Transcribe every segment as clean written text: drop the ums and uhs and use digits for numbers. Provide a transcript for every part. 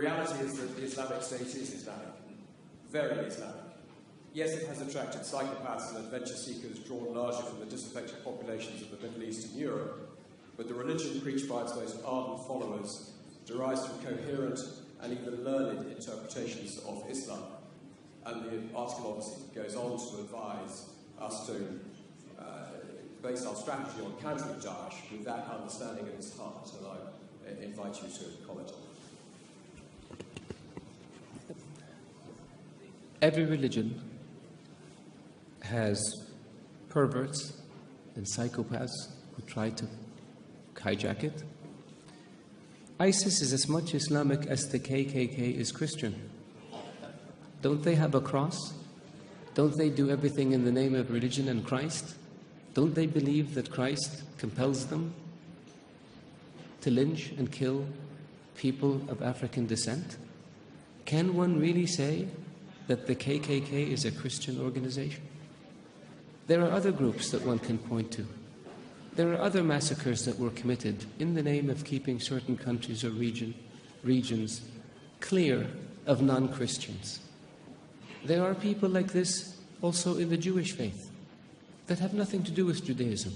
reality is that the Islamic State is Islamic, very Islamic. Yes, it has attracted psychopaths and adventure seekers drawn largely from the disaffected populations of the Middle East and Europe, but the religion preached by its most ardent followers derives from coherent and even learned interpretations of Islam. And the article obviously goes on to advise us to base our strategy on countering Daesh with that understanding at its heart, and I invite you to comment on that. Every religion has perverts and psychopaths who try to hijack it. ISIS is as much Islamic as the KKK is Christian. Don't they have a cross? Don't they do everything in the name of religion and Christ? Don't they believe that Christ compels them to lynch and kill people of African descent? Can one really say that the KKK is a Christian organization? There are other groups that one can point to. There are other massacres that were committed in the name of keeping certain countries or regions clear of non-Christians. There are people like this also in the Jewish faith that have nothing to do with Judaism.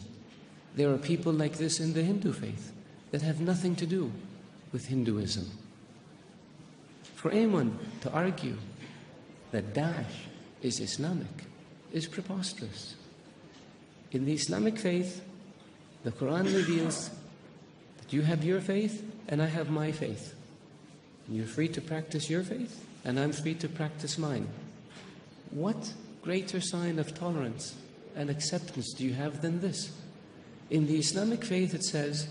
There are people like this in the Hindu faith that have nothing to do with Hinduism. For anyone to argue that Daesh is Islamic is preposterous. In the Islamic faith, the Quran reveals that you have your faith and I have my faith. And you're free to practice your faith and I'm free to practice mine. What greater sign of tolerance and acceptance do you have than this? In the Islamic faith it says,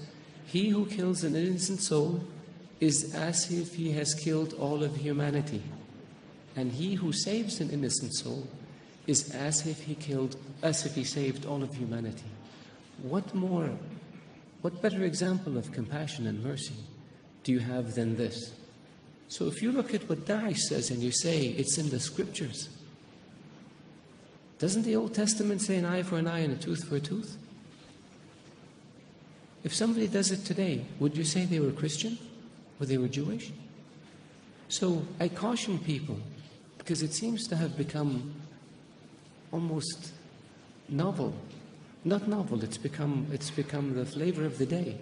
he who kills an innocent soul is as if he has killed all of humanity. And he who saves an innocent soul is as if he saved all of humanity. What better example of compassion and mercy do you have than this? So if you look at what Daesh says and you say it's in the scriptures, doesn't the Old Testament say an eye for an eye and a tooth for a tooth? If somebody does it today, would you say they were Christian or they were Jewish? So I caution people, because it seems to have become almost novel. Not novel, it's become the flavor of the day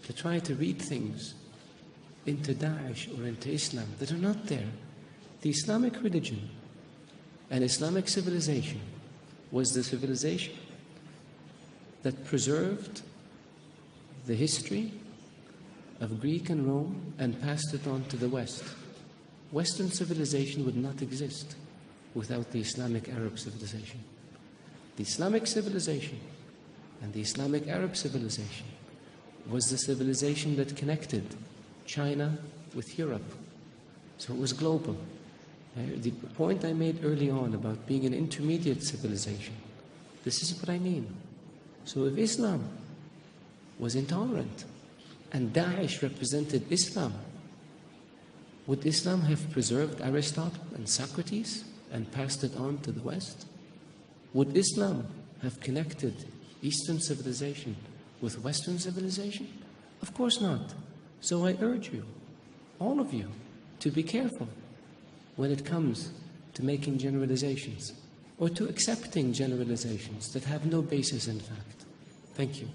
to try to read things into Daesh or into Islam that are not there. The Islamic religion and Islamic civilization was the civilization that preserved the history of Greek and Rome and passed it on to the West. Western civilization would not exist without the Islamic Arab civilization. The Islamic civilization and the Islamic Arab civilization was the civilization that connected China with Europe. So it was global. The point I made early on about being an intermediate civilization, this is what I mean. So if Islam was intolerant and Daesh represented Islam, would Islam have preserved Aristotle and Socrates and passed it on to the West? Would Islam have connected Eastern civilization with Western civilization? Of course not. So I urge you, all of you, to be careful when it comes to making generalizations or to accepting generalizations that have no basis in fact. Thank you.